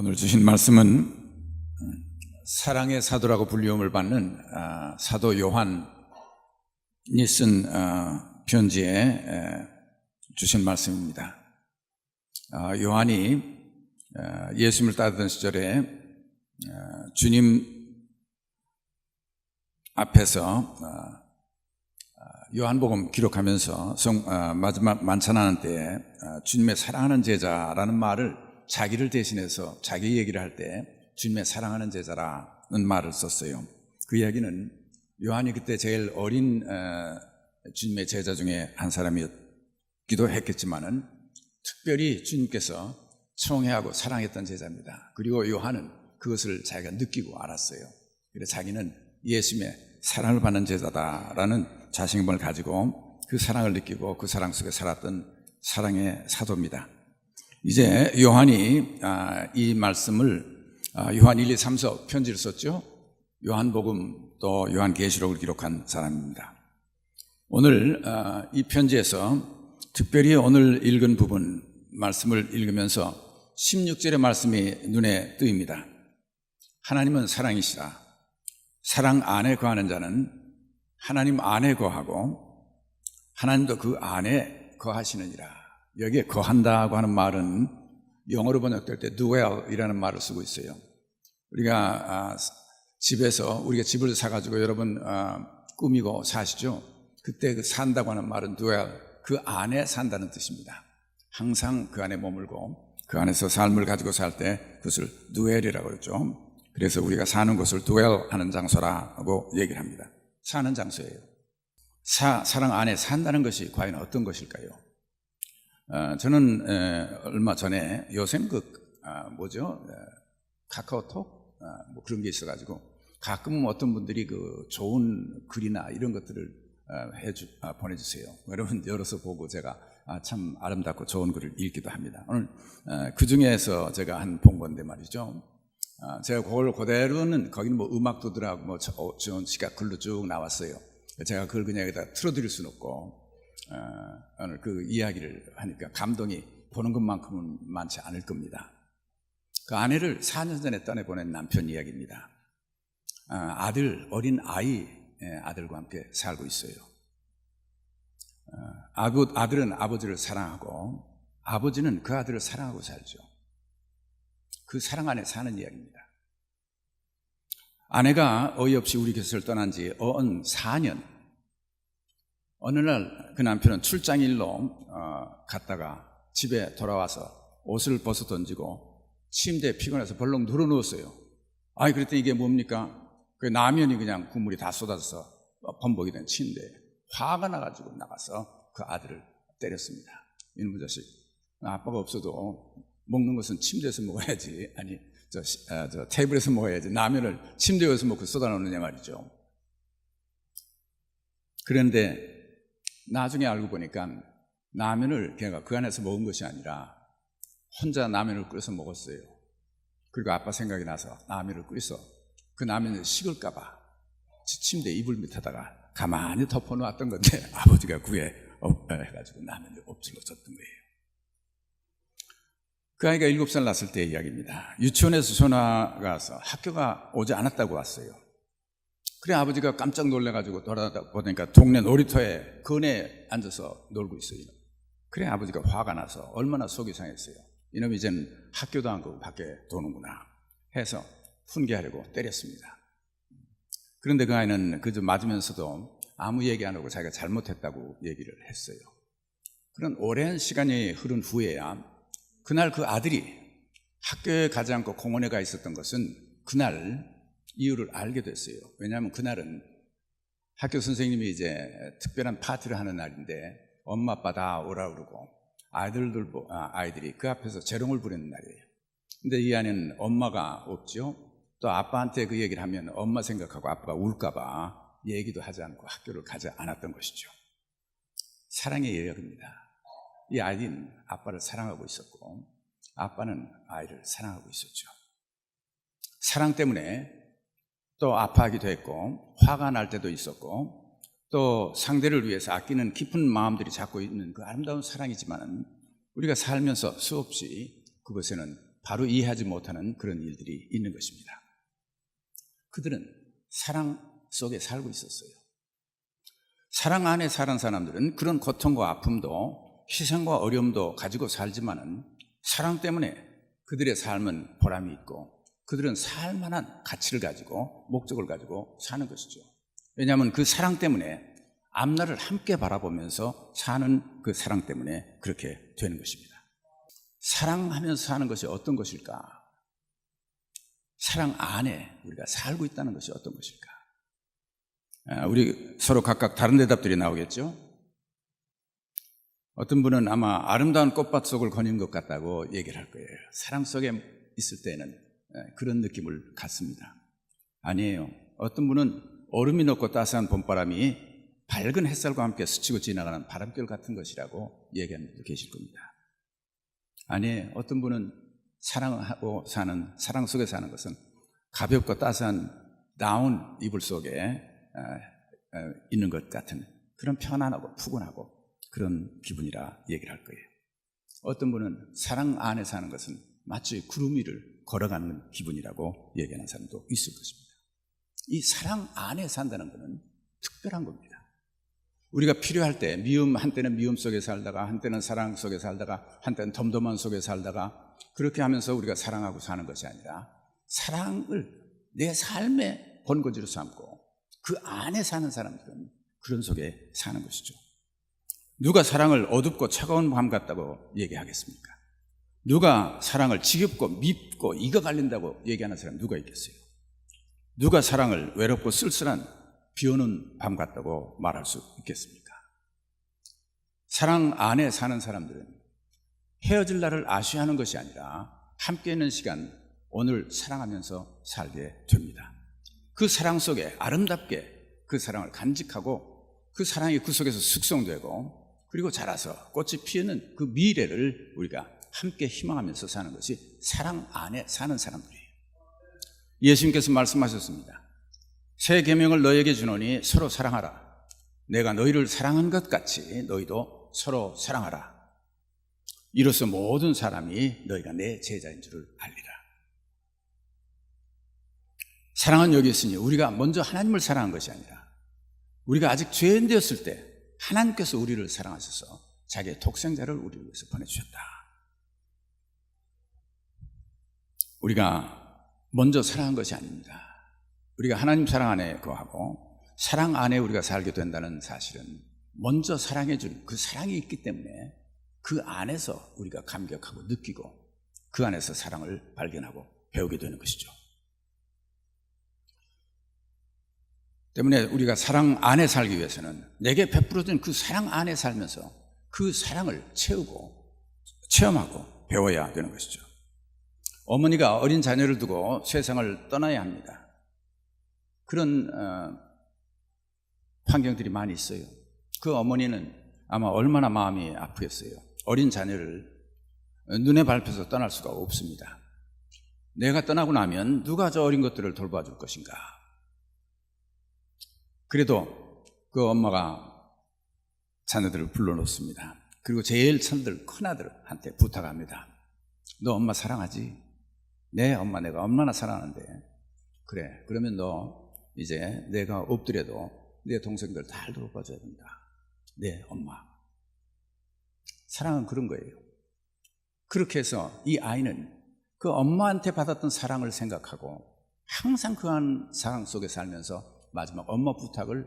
오늘 주신 말씀은 사랑의 사도라고 불리움을 받는 사도 요한이 쓴 편지에 주신 말씀입니다. 요한이 예수님을 따르던 시절에 주님 앞에서 요한복음 기록하면서 마지막 만찬하는 때에 주님의 사랑하는 제자라는 말을 자기를 대신해서 자기 얘기를 할 때 주님의 사랑하는 제자라는 말을 썼어요. 그 이야기는 요한이 그때 제일 어린 주님의 제자 중에 한 사람이었기도 했겠지만은 특별히 주님께서 청해하고 사랑했던 제자입니다. 그리고 요한은 그것을 자기가 느끼고 알았어요. 그래서 자기는 예수님의 사랑을 받는 제자다라는 자신감을 가지고 그 사랑을 느끼고 그 사랑 속에 살았던 사랑의 사도입니다. 이제 요한이 이 말씀을 요한 1, 2, 3서 편지를 썼죠. 요한복음 또 요한계시록을 기록한 사람입니다. 오늘 이 편지에서 특별히 오늘 읽은 부분 말씀을 읽으면서 16절의 말씀이 눈에 띄입니다. 하나님은 사랑이시라. 사랑 안에 거하는 자는 하나님 안에 거하고 하나님도 그 안에 거하시느니라. 여기에 거한다고 하는 말은 영어로 번역될 때 dwell이라는 말을 쓰고 있어요. 우리가 집에서 우리가 집을 사가지고 여러분 꾸미고 사시죠. 그때 그 산다고 하는 말은 dwell, 그 안에 산다는 뜻입니다. 항상 그 안에 머물고 그 안에서 삶을 가지고 살 때 그것을 dwell이라고 그러죠. 그래서 우리가 사는 곳을 dwell하는 장소라고 얘기를 합니다. 사는 장소예요. 사랑 안에 산다는 것이 과연 어떤 것일까요? 저는 얼마 전에 요즘 카카오톡 뭐 그런 게 있어가지고 가끔 어떤 분들이 그 좋은 글이나 이런 것들을 보내주세요. 여러분 열어서 보고 제가 참 아름답고 좋은 글을 읽기도 합니다. 오늘 그 중에서 제가 본 건데 말이죠. 제가 그걸 그대로는 거기는 뭐 음악도 들어가고 뭐 좋은 시가 글로 쭉 나왔어요. 제가 그걸 그냥 여기다 틀어드릴 수는 없고 오늘 그 이야기를 하니까 감동이 보는 것만큼은 많지 않을 겁니다. 그 아내를 4년 전에 떠내보낸 남편 이야기입니다. 어린 아들과 함께 살고 있어요. 아들은 아버지를 사랑하고 아버지는 그 아들을 사랑하고 살죠. 그 사랑 안에 사는 이야기입니다. 아내가 어이없이 우리 곁을 떠난 지 4년. 어느 날 그 남편은 출장일로 갔다가 집에 돌아와서 옷을 벗어 던지고 침대에 피곤해서 벌렁 누워 누웠어요. 그랬더니 이게 뭡니까? 그 라면이 그냥 국물이 다 쏟아져서 범벅이 된 침대에 화가 나가지고 나가서 그 아들을 때렸습니다. 이놈의 자식, 아빠가 없어도 먹는 것은 침대에서 먹어야지, 저 테이블에서 먹어야지 라면을 침대에서 먹고 쏟아놓느냐 말이죠. 그런데 나중에 알고 보니까 라면을 걔가 그 안에서 먹은 것이 아니라 혼자 라면을 끓여서 먹었어요. 그리고 아빠 생각이 나서 라면을 끓여서 그 라면이 식을까봐 침대 이불 밑에다가 가만히 덮어놓았던 건데 아버지가 구해 해가지고 라면을 엎질러 줬던 거예요. 그 아이가 7살 났을 때의 이야기입니다. 유치원에서 전화가 와서 학교가 오지 않았다고 왔어요. 그래 아버지가 깜짝 놀래가지고 돌아다 보니까 동네 놀이터에 거리에 앉아서 놀고 있어요. 그래 아버지가 화가 나서 얼마나 속이 상했어요. 이놈이 이제는 학교도 안 가고 밖에 도는구나 해서 훈계하려고 때렸습니다. 그런데 그 아이는 그저 맞으면서도 아무 얘기 안 하고 자기가 잘못했다고 얘기를 했어요. 그런 오랜 시간이 흐른 후에야 그날 그 아들이 학교에 가지 않고 공원에 가 있었던 것은 그날 이유를 알게 됐어요. 왜냐하면 그날은 학교 선생님이 이제 특별한 파티를 하는 날인데 엄마 아빠 다 오라 그러고 아이들이 그 앞에서 재롱을 부리는 날이에요. 근데 이 안에는 엄마가 없죠. 또 아빠한테 그 얘기를 하면 엄마 생각하고 아빠가 울까봐 얘기도 하지 않고 학교를 가지 않았던 것이죠. 사랑의 예역입니다. 이 아이는 아빠를 사랑하고 있었고 아빠는 아이를 사랑하고 있었죠. 사랑 때문에 또 아파하기도 했고 화가 날 때도 있었고 또 상대를 위해서 아끼는 깊은 마음들이 갖고 있는 그 아름다운 사랑이지만 우리가 살면서 수없이 그것에는 바로 이해하지 못하는 그런 일들이 있는 것입니다. 그들은 사랑 속에 살고 있었어요. 사랑 안에 사는 사람들은 그런 고통과 아픔도 희생과 어려움도 가지고 살지만은 사랑 때문에 그들의 삶은 보람이 있고 그들은 살만한 가치를 가지고 목적을 가지고 사는 것이죠. 왜냐하면 그 사랑 때문에 앞날을 함께 바라보면서 사는 그 사랑 때문에 그렇게 되는 것입니다. 사랑하면서 사는 것이 어떤 것일까? 사랑 안에 우리가 살고 있다는 것이 어떤 것일까? 우리 서로 각각 다른 대답들이 나오겠죠? 어떤 분은 아마 아름다운 꽃밭 속을 거닌 것 같다고 얘기를 할 거예요. 사랑 속에 있을 때는 그런 느낌을 갖습니다. 아니에요. 어떤 분은 얼음이 녹고 따스한 봄바람이 밝은 햇살과 함께 스치고 지나가는 바람결 같은 것이라고 얘기하는 분도 계실 겁니다. 아니에요. 어떤 분은 사랑하고 사는, 사랑 속에 사는 것은 가볍고 따스한 다운 이불 속에 있는 것 같은 그런 편안하고 푸근하고 그런 기분이라 얘기를 할 거예요. 어떤 분은 사랑 안에 사는 것은 마치 구름 위를 걸어가는 기분이라고 얘기하는 사람도 있을 것입니다. 이 사랑 안에 산다는 것은 특별한 겁니다. 우리가 필요할 때 한때는 미움 속에 살다가 한때는 사랑 속에 살다가 한때는 덤덤한 속에 살다가 그렇게 하면서 우리가 사랑하고 사는 것이 아니라 사랑을 내 삶의 본거지로 삼고 그 안에 사는 사람들은 그런 속에 사는 것이죠. 누가 사랑을 어둡고 차가운 밤 같다고 얘기하겠습니까? 누가 사랑을 지겹고 밉고 이가 갈린다고 얘기하는 사람 누가 있겠어요? 누가 사랑을 외롭고 쓸쓸한 비 오는 밤 같다고 말할 수 있겠습니까? 사랑 안에 사는 사람들은 헤어질 날을 아쉬워하는 것이 아니라 함께 있는 시간 오늘 사랑하면서 살게 됩니다. 그 사랑 속에 아름답게 그 사랑을 간직하고 그 사랑이 그 속에서 숙성되고 그리고 자라서 꽃이 피우는 그 미래를 우리가 함께 희망하면서 사는 것이 사랑 안에 사는 사람들이에요. 예수님께서 말씀하셨습니다. 새 계명을 너희에게 주노니 서로 사랑하라. 내가 너희를 사랑한 것 같이 너희도 서로 사랑하라. 이로써 모든 사람이 너희가 내 제자인 줄을 알리라. 사랑은 여기 있으니 우리가 먼저 하나님을 사랑한 것이 아니라 우리가 아직 죄인 되었을 때 하나님께서 우리를 사랑하셔서 자기의 독생자를 우리를 위해서 보내주셨다. 우리가 먼저 사랑한 것이 아닙니다. 우리가 하나님 사랑 안에 거하고 사랑 안에 우리가 살게 된다는 사실은 먼저 사랑해 준 그 사랑이 있기 때문에 그 안에서 우리가 감격하고 느끼고 그 안에서 사랑을 발견하고 배우게 되는 것이죠. 때문에 우리가 사랑 안에 살기 위해서는 내게 베풀어진 그 사랑 안에 살면서 그 사랑을 채우고 체험하고 배워야 되는 것이죠. 어머니가 어린 자녀를 두고 세상을 떠나야 합니다. 그런 환경들이 많이 있어요. 그 어머니는 아마 얼마나 마음이 아프겠어요. 어린 자녀를 눈에 밟혀서 떠날 수가 없습니다. 내가 떠나고 나면 누가 저 어린 것들을 돌봐줄 것인가. 그래도 그 엄마가 자녀들을 불러놓습니다. 그리고 제일 큰아들한테 부탁합니다. 너 엄마 사랑하지? 네, 엄마 내가 얼마나 사랑하는데. 그래, 그러면 너 이제 내가 엎드려도 내 동생들 다 돌봐줘야 된다. 네, 엄마. 사랑은 그런 거예요. 그렇게 해서 이 아이는 그 엄마한테 받았던 사랑을 생각하고 항상 그 사랑 속에 살면서 마지막 엄마 부탁을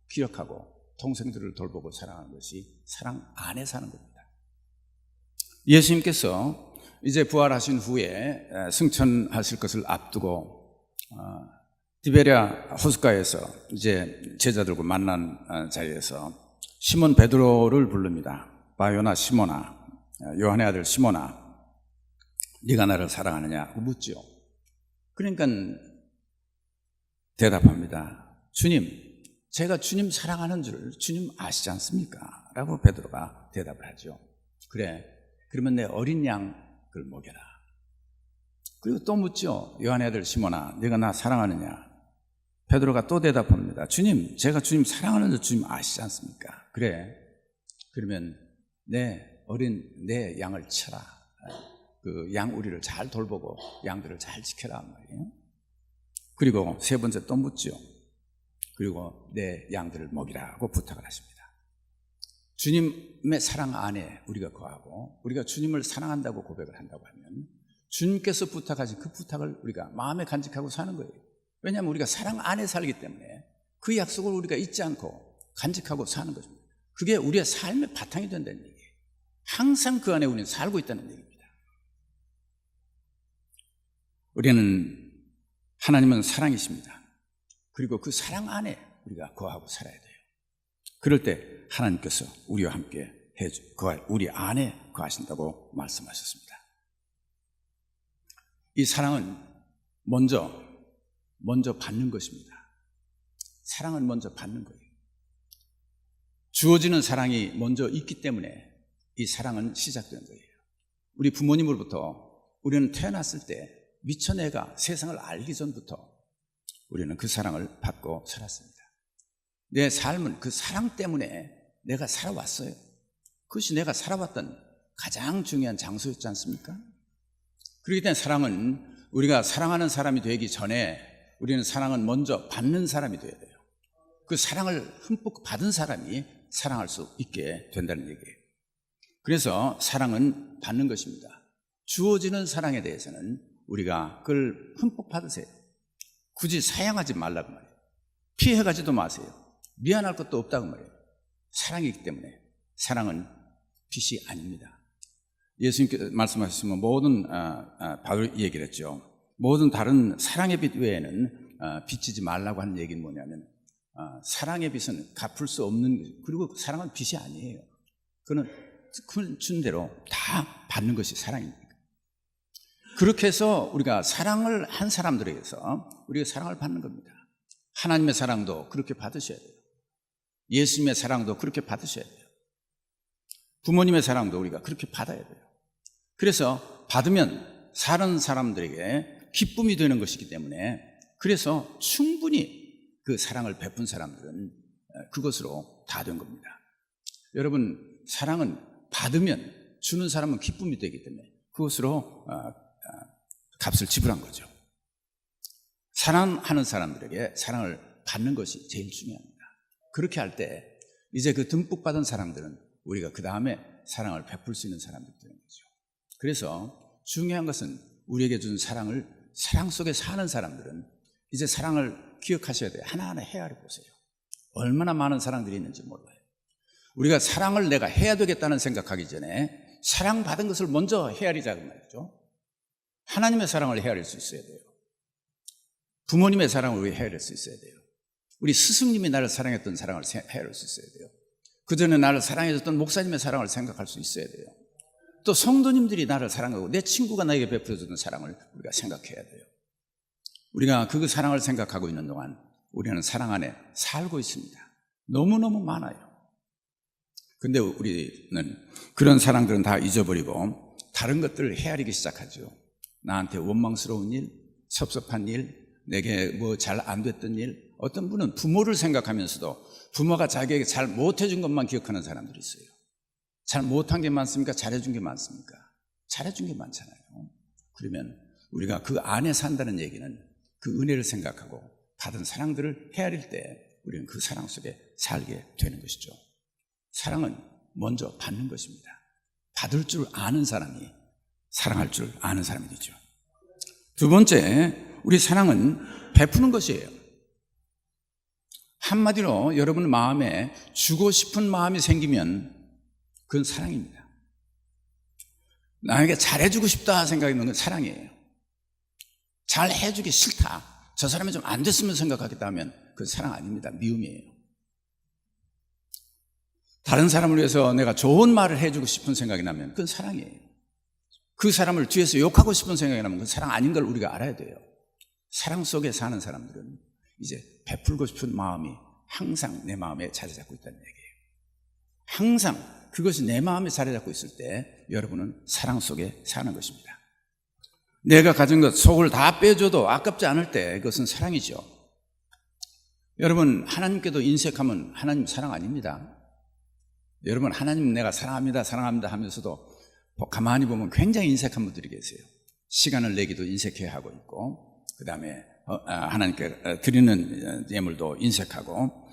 기억하고 동생들을 돌보고 사랑하는 것이 사랑 안에 사는 겁니다. 예수님께서 이제 부활하신 후에 승천하실 것을 앞두고 디베랴 호숫가에서 이제 제자들과 만난 자리에서 시몬 베드로를 부릅니다. 바요나 시몬아, 요한의 아들 시몬아, 네가 나를 사랑하느냐고 묻죠. 그러니까 대답합니다. 주님, 제가 주님 사랑하는 줄 주님 아시지 않습니까? 라고 베드로가 대답을 하죠. 그래, 그러면 내 어린 양을 먹여라. 그리고 또 묻죠. 요한의 아들 시몬아, 네가 나 사랑하느냐? 베드로가 또 대답합니다. 주님, 제가 주님 사랑하는 줄 주님 아시지 않습니까? 그래, 그러면 내 양을 쳐라. 그 양우리를 잘 돌보고 양들을 잘 지켜라 말이에요. 그리고 세 번째 또 묻죠. 그리고 내 양들을 먹이라고 부탁을 하십니다. 주님의 사랑 안에 우리가 거하고 우리가 주님을 사랑한다고 고백을 한다고 하면 주님께서 부탁하신 그 부탁을 우리가 마음에 간직하고 사는 거예요. 왜냐하면 우리가 사랑 안에 살기 때문에 그 약속을 우리가 잊지 않고 간직하고 사는 거죠. 그게 우리의 삶의 바탕이 된다는 얘기예요. 항상 그 안에 우리는 살고 있다는 얘기입니다. 우리는 하나님은 사랑이십니다. 그리고 그 사랑 안에 우리가 거하고 살아야 돼요. 그럴 때 하나님께서 우리와 함께 우리 안에 거하신다고 말씀하셨습니다. 이 사랑은 먼저 받는 것입니다. 사랑은 먼저 받는 거예요. 주어지는 사랑이 먼저 있기 때문에 이 사랑은 시작된 거예요. 우리 부모님으로부터 우리는 태어났을 때 미처 내가 세상을 알기 전부터 우리는 그 사랑을 받고 살았습니다. 내 삶은 그 사랑 때문에 내가 살아왔어요. 그것이 내가 살아왔던 가장 중요한 장소였지 않습니까? 그렇기 때문에 사랑은 우리가 사랑하는 사람이 되기 전에 우리는 사랑은 먼저 받는 사람이 되어야 돼요. 그 사랑을 흠뻑 받은 사람이 사랑할 수 있게 된다는 얘기예요. 그래서 사랑은 받는 것입니다. 주어지는 사랑에 대해서는 우리가 그걸 흠뻑 받으세요. 굳이 사양하지 말라고 말이에요. 피해가지도 마세요. 미안할 것도 없다고 말이에요. 사랑이기 때문에 사랑은 빚이 아닙니다. 예수님께서 말씀하셨으면 모든 바울 얘기를 했죠. 모든 다른 사랑의 빚 외에는 빚지지 말라고 하는 얘기는 뭐냐면 사랑의 빚은 갚을 수 없는, 그리고 사랑은 빚이 아니에요. 그는 준 대로 다 받는 것이 사랑입니다. 그렇게 해서 우리가 사랑을 한 사람들에게서 우리가 사랑을 받는 겁니다. 하나님의 사랑도 그렇게 받으셔야 돼요. 예수님의 사랑도 그렇게 받으셔야 돼요. 부모님의 사랑도 우리가 그렇게 받아야 돼요. 그래서 받으면 사는 사람들에게 기쁨이 되는 것이기 때문에, 그래서 충분히 그 사랑을 베푼 사람들은 그것으로 다 된 겁니다. 여러분, 사랑은 받으면, 주는 사람은 기쁨이 되기 때문에 그것으로 값을 지불한 거죠. 사랑하는 사람들에게 사랑을 받는 것이 제일 중요합니다. 그렇게 할 때 이제 그 듬뿍 받은 사람들은 우리가 그 다음에 사랑을 베풀 수 있는 사람들이 되는 거죠. 그래서 중요한 것은 우리에게 준 사랑을, 사랑 속에 사는 사람들은 이제 사랑을 기억하셔야 돼요. 하나하나 헤아려 보세요. 얼마나 많은 사랑들이 있는지 몰라요. 우리가 사랑을 내가 해야 되겠다는 생각하기 전에 사랑받은 것을 먼저 헤아리자고 말이죠. 하나님의 사랑을 헤아릴 수 있어야 돼요. 부모님의 사랑을 우리 헤아릴 수 있어야 돼요. 우리 스승님이 나를 사랑했던 사랑을 헤아릴 수 있어야 돼요. 그 전에 나를 사랑해줬던 목사님의 사랑을 생각할 수 있어야 돼요. 또 성도님들이 나를 사랑하고 내 친구가 나에게 베풀어주는 사랑을 우리가 생각해야 돼요. 우리가 그 사랑을 생각하고 있는 동안 우리는 사랑 안에 살고 있습니다. 너무너무 많아요. 근데 우리는 그런 사랑들은 다 잊어버리고 다른 것들을 헤아리기 시작하죠. 나한테 원망스러운 일, 섭섭한 일, 내게 뭐 잘 안 됐던 일. 어떤 분은 부모를 생각하면서도 부모가 자기에게 잘 못해준 것만 기억하는 사람들이 있어요. 잘 못한 게 많습니까? 잘해준 게 많습니까? 잘해준 게 많잖아요. 그러면 우리가 그 안에 산다는 얘기는 그 은혜를 생각하고 받은 사랑들을 헤아릴 때 우리는 그 사랑 속에 살게 되는 것이죠. 사랑은 먼저 받는 것입니다. 받을 줄 아는 사람이 사랑할 줄 아는 사람이 되죠. 두 번째, 우리 사랑은 베푸는 것이에요. 한마디로 여러분 마음에 주고 싶은 마음이 생기면 그건 사랑입니다. 나에게 잘해주고 싶다 생각하는 건 사랑이에요. 잘해주기 싫다, 저 사람이 좀 안 됐으면 생각하겠다 하면 그건 사랑 아닙니다. 미움이에요. 다른 사람을 위해서 내가 좋은 말을 해주고 싶은 생각이 나면 그건 사랑이에요. 그 사람을 뒤에서 욕하고 싶은 생각이 나면 그건 사랑 아닌 걸 우리가 알아야 돼요. 사랑 속에 사는 사람들은 이제 베풀고 싶은 마음이 항상 내 마음에 자리 잡고 있다는 얘기예요. 항상 그것이 내 마음에 자리 잡고 있을 때 여러분은 사랑 속에 사는 것입니다. 내가 가진 것 속을 다 빼줘도 아깝지 않을 때 그것은 사랑이죠. 여러분, 하나님께도 인색하면 하나님 사랑 아닙니다. 여러분, 하나님 내가 사랑합니다, 사랑합니다 하면서도 가만히 보면 굉장히 인색한 분들이 계세요. 시간을 내기도 인색해 하고 있고, 그 다음에 하나님께 드리는 예물도 인색하고,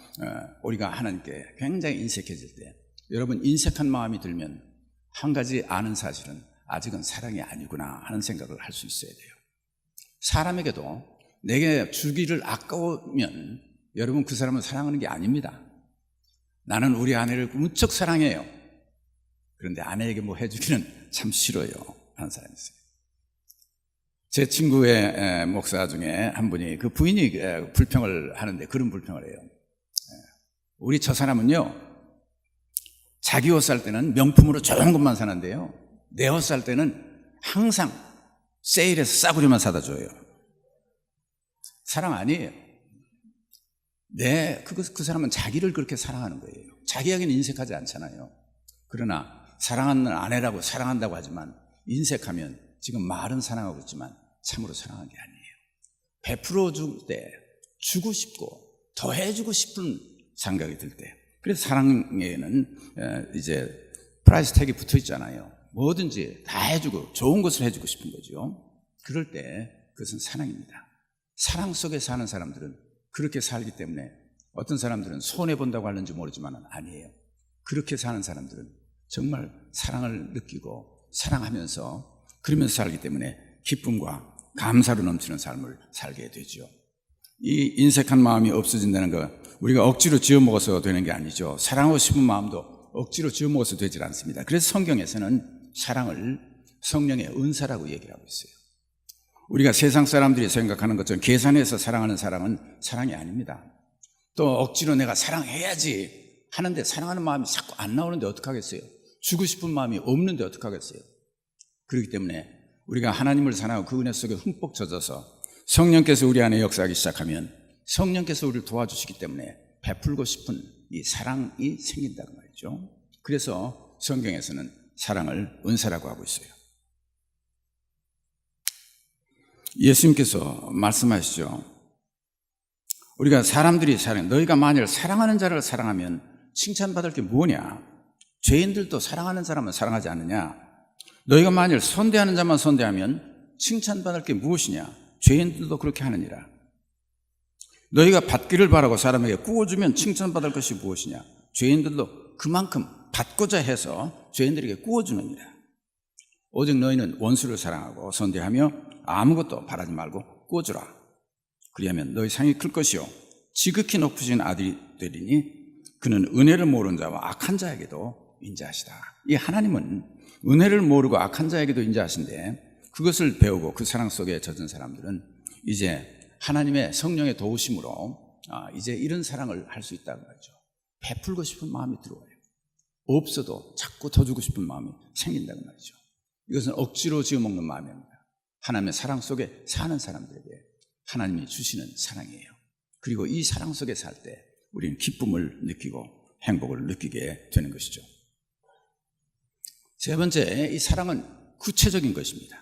우리가 하나님께 굉장히 인색해질 때, 여러분 인색한 마음이 들면 한 가지 아는 사실은 아직은 사랑이 아니구나 하는 생각을 할 수 있어야 돼요. 사람에게도 내게 주기를 아까우면 여러분 그 사람을 사랑하는 게 아닙니다. 나는 우리 아내를 무척 사랑해요. 그런데 아내에게 뭐 해주기는 참 싫어요 하는 사람이 있어요. 제 친구의 목사 중에 한 분이 그 부인이 불평을 하는데 그런 불평을 해요. 우리 저 사람은요, 자기 옷 살 때는 명품으로 좋은 것만 사는데요, 내 옷 살 때는 항상 세일해서 싸구려만 사다 줘요. 사랑 아니에요. 그 사람은 자기를 그렇게 사랑하는 거예요. 자기에게는 인색하지 않잖아요. 그러나 사랑하는 아내라고 사랑한다고 하지만 인색하면 지금 말은 사랑하고 있지만 참으로 사랑한 게 아니에요. 베풀어 줄 때 주고 싶고 더 해주고 싶은 생각이 들 때, 그래서 사랑에는 이제 프라이스 태그이 붙어 있잖아요. 뭐든지 다 해주고 좋은 것을 해주고 싶은 거죠. 그럴 때 그것은 사랑입니다. 사랑 속에 사는 사람들은 그렇게 살기 때문에 어떤 사람들은 손해본다고 하는지 모르지만 아니에요. 그렇게 사는 사람들은 정말 사랑을 느끼고 사랑하면서 그러면서 살기 때문에 기쁨과 감사로 넘치는 삶을 살게 되죠. 이 인색한 마음이 없어진다는 거 우리가 억지로 지어먹어서 되는 게 아니죠. 사랑하고 싶은 마음도 억지로 지어먹어서 되질 않습니다. 그래서 성경에서는 사랑을 성령의 은사라고 얘기를 하고 있어요. 우리가 세상 사람들이 생각하는 것처럼 계산해서 사랑하는 사랑은 사랑이 아닙니다. 또 억지로 내가 사랑해야지 하는데 사랑하는 마음이 자꾸 안 나오는데 어떡하겠어요? 주고 싶은 마음이 없는데 어떡하겠어요? 그렇기 때문에 우리가 하나님을 사랑하고 그 은혜 속에 흠뻑 젖어서 성령께서 우리 안에 역사하기 시작하면 성령께서 우리를 도와주시기 때문에 베풀고 싶은 이 사랑이 생긴다는 말이죠. 그래서 성경에서는 사랑을 은사라고 하고 있어요. 예수님께서 말씀하시죠. 우리가 사람들이 너희가 만일 사랑하는 자를 사랑하면 칭찬받을 게 뭐냐? 죄인들도 사랑하는 사람은 사랑하지 않느냐? 너희가 만일 선대하는 자만 선대하면 칭찬받을 게 무엇이냐? 죄인들도 그렇게 하느니라. 너희가 받기를 바라고 사람에게 구워주면 칭찬받을 것이 무엇이냐? 죄인들도 그만큼 받고자 해서 죄인들에게 구워주느니라. 오직 너희는 원수를 사랑하고 선대하며 아무것도 바라지 말고 구워주라. 그리하면 너희 상이 클 것이요 지극히 높으신 아들이 되리니 그는 은혜를 모르는 자와 악한 자에게도 인자하시다. 이 하나님은 은혜를 모르고 악한 자에게도 인자하신데 그것을 배우고 그 사랑 속에 젖은 사람들은 이제 하나님의 성령의 도우심으로 이제 이런 사랑을 할 수 있다는 거죠. 베풀고 싶은 마음이 들어와요. 없어도 자꾸 더 주고 싶은 마음이 생긴다는 말이죠. 이것은 억지로 지어먹는 마음입니다. 하나님의 사랑 속에 사는 사람들에게 하나님이 주시는 사랑이에요. 그리고 이 사랑 속에 살 때 우리는 기쁨을 느끼고 행복을 느끼게 되는 것이죠. 세 번째, 이 사랑은 구체적인 것입니다.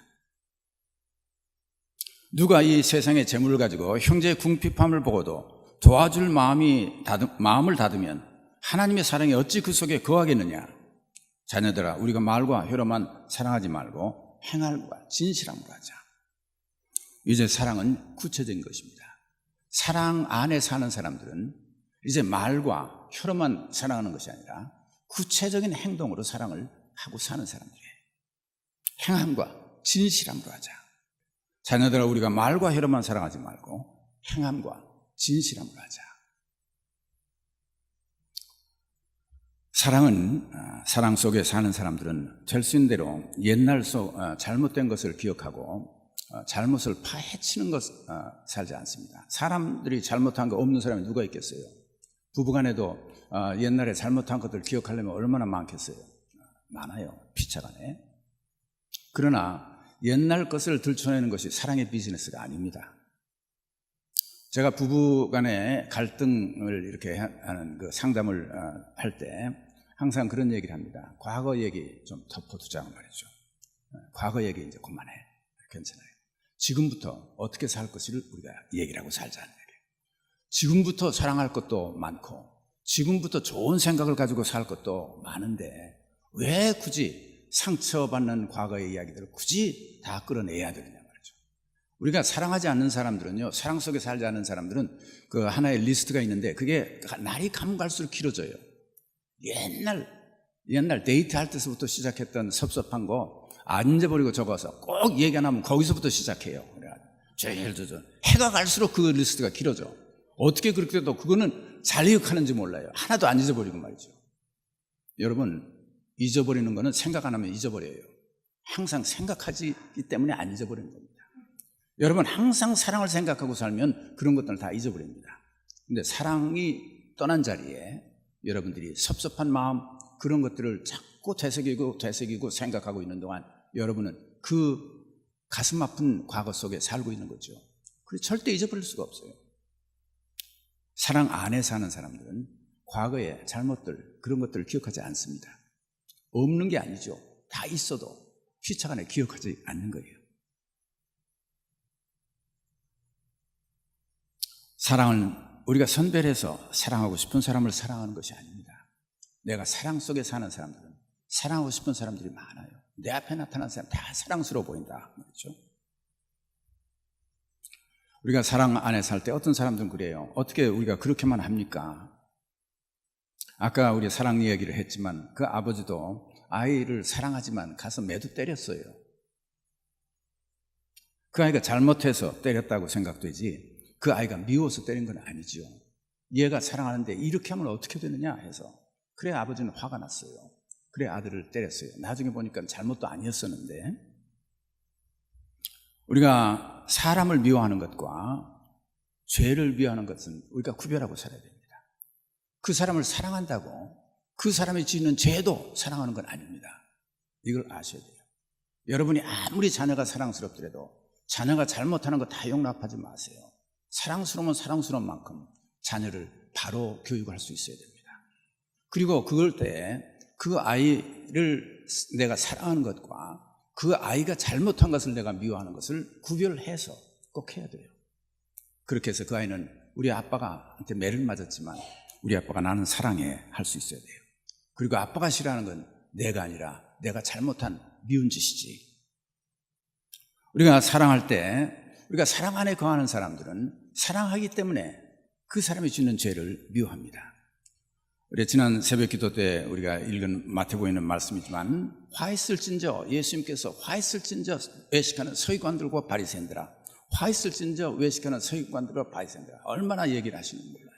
누가 이 세상의 재물을 가지고 형제의 궁핍함을 보고도 도와줄 마음을 닫으면 하나님의 사랑이 어찌 그 속에 거하겠느냐? 자녀들아, 우리가 말과 혀로만 사랑하지 말고 행함과 진실함으로 하자. 이제 사랑은 구체적인 것입니다. 사랑 안에 사는 사람들은 이제 말과 혀로만 사랑하는 것이 아니라 구체적인 행동으로 사랑을 하고 사는 사람들이에요. 행함과 진실함으로 하자. 자녀들아, 우리가 말과 혀로만 사랑하지 말고 행함과 진실함으로 하자. 사랑은 사랑 속에 사는 사람들은 될 수 있는 대로 옛날 잘못된 것을 기억하고 잘못을 파헤치는 것 살지 않습니다. 사람들이 잘못한 거 없는 사람이 누가 있겠어요? 부부간에도 옛날에 잘못한 것들 기억하려면 얼마나 많겠어요? 많아요. 피차간에. 그러나 옛날 것을 들춰내는 것이 사랑의 비즈니스가 아닙니다. 제가 부부간에 갈등을 이렇게 하는 그 상담을 할 때 항상 그런 얘기를 합니다. 과거 얘기 좀 덮어두자는 말이죠. 과거 얘기 이제 그만해. 괜찮아요. 지금부터 어떻게 살 것을 우리가 얘기를 하고 살자는 얘기예요. 지금부터 사랑할 것도 많고 지금부터 좋은 생각을 가지고 살 것도 많은데 왜 굳이 상처받는 과거의 이야기들을 굳이 다 끌어내야 되느냐 말이죠. 우리가 사랑하지 않는 사람들은요, 사랑 속에 살지 않는 사람들은 그 하나의 리스트가 있는데 그게 날이 가면 갈수록 길어져요. 옛날 데이트할 때서부터 시작했던 섭섭한 거 안 잊어버리고 적어서 꼭 얘기 안 하면 거기서부터 시작해요. 제일 해가 갈수록 그 리스트가 길어져. 어떻게 그렇게 해도 그거는 잘 기억하는지 몰라요. 하나도 안 잊어버리고 말이죠. 여러분, 잊어버리는 거는 생각 안 하면 잊어버려요. 항상 생각하기 때문에 안 잊어버리는 겁니다. 여러분, 항상 사랑을 생각하고 살면 그런 것들을 다 잊어버립니다. 근데 사랑이 떠난 자리에 여러분들이 섭섭한 마음, 그런 것들을 자꾸 되새기고 생각하고 있는 동안 여러분은 그 가슴 아픈 과거 속에 살고 있는 거죠. 그래서 절대 잊어버릴 수가 없어요. 사랑 안에 사는 사람들은 과거의 잘못들, 그런 것들을 기억하지 않습니다. 없는 게 아니죠. 다 있어도 휘차간에 기억하지 않는 거예요. 사랑은 우리가 선별해서 사랑하고 싶은 사람을 사랑하는 것이 아닙니다. 내가 사랑 속에 사는 사람들은 사랑하고 싶은 사람들이 많아요. 내 앞에 나타난 사람 다 사랑스러워 보인다 말이죠. 우리가 사랑 안에 살 때 어떤 사람들은 그래요. 어떻게 우리가 그렇게만 합니까? 아까 우리 사랑 이야기를 했지만 그 아버지도 아이를 사랑하지만 가서 매도 때렸어요. 그 아이가 잘못해서 때렸다고 생각되지 그 아이가 미워서 때린 건 아니죠. 얘가 사랑하는데 이렇게 하면 어떻게 되느냐 해서 그래 아버지는 화가 났어요. 그래 아들을 때렸어요. 나중에 보니까 잘못도 아니었었는데 우리가 사람을 미워하는 것과 죄를 미워하는 것은 우리가 구별하고 살아야 됩니다. 그 사람을 사랑한다고 그 사람이 짓는 죄도 사랑하는 건 아닙니다. 이걸 아셔야 돼요. 여러분이 아무리 자녀가 사랑스럽더라도 자녀가 잘못하는 거 다 용납하지 마세요. 사랑스러우면 사랑스러운 만큼 자녀를 바로 교육할 수 있어야 됩니다. 그리고 그럴 때 그 아이를 내가 사랑하는 것과 그 아이가 잘못한 것을 내가 미워하는 것을 구별해서 꼭 해야 돼요. 그렇게 해서 그 아이는 우리 아빠한테 매를 맞았지만 우리 아빠가 나는 사랑해 할 수 있어야 돼요. 그리고 아빠가 싫어하는 건 내가 아니라 내가 잘못한 미운 짓이지. 우리가 사랑할 때 우리가 사랑 안에 거하는 사람들은 사랑하기 때문에 그 사람이 짓는 죄를 미워합니다. 우리 지난 새벽 기도 때 우리가 읽은 마태복음에는 말씀이지만 화 있을진저 예수님께서 화 있을진저 외식하는 서기관들과 바리새인들아 화 있을진저 외식하는 서기관들과 바리새인들아 얼마나 얘기를 하시는지 몰라요.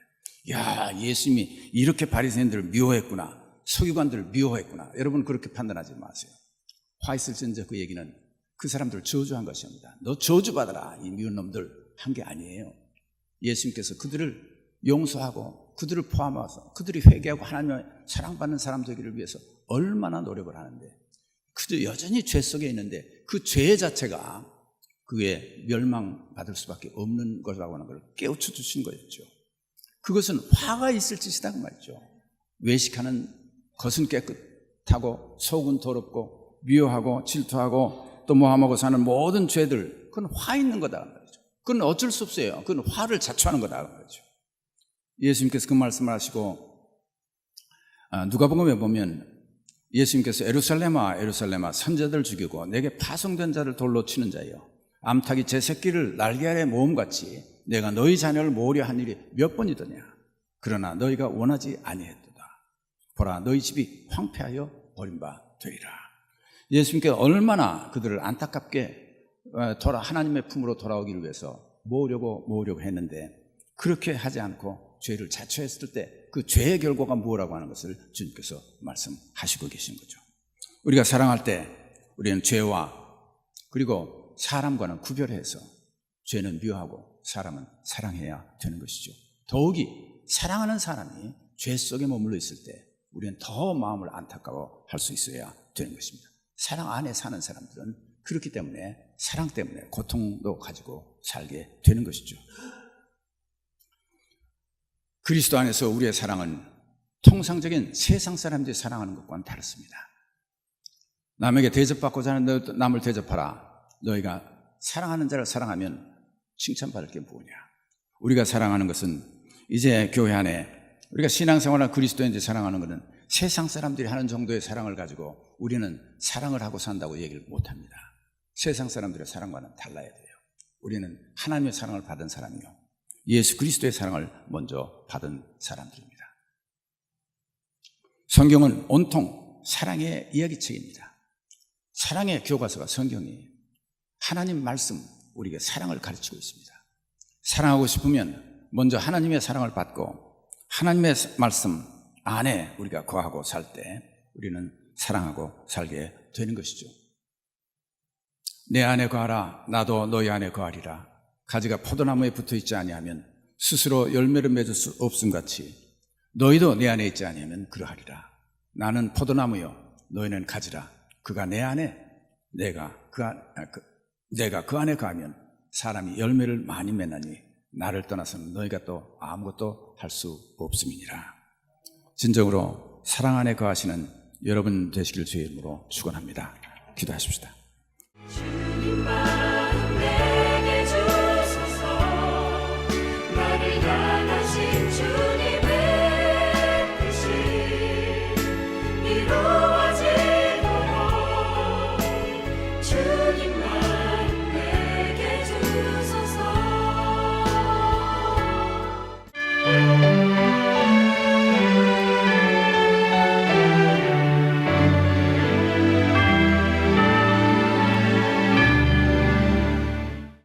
야 예수님이 이렇게 바리새인들을 미워했구나 서기관들을 미워했구나. 여러분 그렇게 판단하지 마세요. 화 있을진저 그 얘기는 그 사람들을 저주한 것입니다. 너 저주받아라 이 미운 놈들 한 게 아니에요. 예수님께서 그들을 용서하고 그들을 포함해서 그들이 회개하고 하나님의 사랑받는 사람 되기를 위해서 얼마나 노력을 하는데 그들 여전히 죄 속에 있는데 그 죄 자체가 그에 멸망받을 수밖에 없는 것이라고 하는 걸 깨우쳐 주신 거였죠. 그것은 화가 있을 짓이라고 말이죠. 외식하는 겉은 깨끗하고 속은 더럽고 미워하고 질투하고 또 모함하고 사는 모든 죄들 그건 화 있는 거다 말이죠. 그건 어쩔 수 없어요. 그건 화를 자초하는 거다 말이죠. 예수님께서 그 말씀을 하시고 누가복음에 보면 예수님께서 에루살렘아 에루살렘아 선자들 죽이고 내게 파송된 자를 돌로 치는 자여 암탉이 제 새끼를 날개 아래 모음같이 내가 너희 자녀를 모으려 한 일이 몇 번이더냐. 그러나 너희가 원하지 아니했도다. 보라 너희 집이 황폐하여 버림바 되리라. 예수님께서 얼마나 그들을 안타깝게 하나님의 품으로 돌아오기를 위해서 모으려고 했는데 그렇게 하지 않고 죄를 자초했을 때 그 죄의 결과가 무엇이라고 하는 것을 주님께서 말씀하시고 계신 거죠. 우리가 사랑할 때 우리는 죄와 그리고 사람과는 구별해서 죄는 미워하고 사람은 사랑해야 되는 것이죠. 더욱이 사랑하는 사람이 죄 속에 머물러 있을 때 우리는 더 마음을 안타까워할 수 있어야 되는 것입니다. 사랑 안에 사는 사람들은 그렇기 때문에 사랑 때문에 고통도 가지고 살게 되는 것이죠. 그리스도 안에서 우리의 사랑은 통상적인 세상 사람들이 사랑하는 것과는 다릅니다. 남에게 대접받고자 하는 남을 대접하라. 너희가 사랑하는 자를 사랑하면 칭찬받을 게 뭐냐. 우리가 사랑하는 것은 이제 교회 안에 우리가 신앙생활을 그리스도인들 사랑하는 것은 세상 사람들이 하는 정도의 사랑을 가지고 우리는 사랑을 하고 산다고 얘기를 못합니다. 세상 사람들의 사랑과는 달라야 돼요. 우리는 하나님의 사랑을 받은 사람이요, 예수 그리스도의 사랑을 먼저 받은 사람들입니다. 성경은 온통 사랑의 이야기책입니다. 사랑의 교과서가 성경이에요. 하나님 말씀, 우리에게 사랑을 가르치고 있습니다. 사랑하고 싶으면 먼저 하나님의 사랑을 받고 하나님의 말씀 안에 우리가 거하고 살 때 우리는 사랑하고 살게 되는 것이죠. 내 안에 거하라, 나도 너희 안에 거하리라. 가지가 포도나무에 붙어있지 아니하면 스스로 열매를 맺을 수 없음같이 너희도 내 안에 있지 아니하면 그러하리라. 나는 포도나무요, 너희는 가지라. 그가 내 안에, 내가 그 안에 거하면 사람이 열매를 많이 맺나니 나를 떠나서는 너희가 또 아무것도 할 수 없음이니라. 진정으로 사랑 안에 거하시는 여러분 되시길 주의 이름으로 축원합니다. 기도하십시다.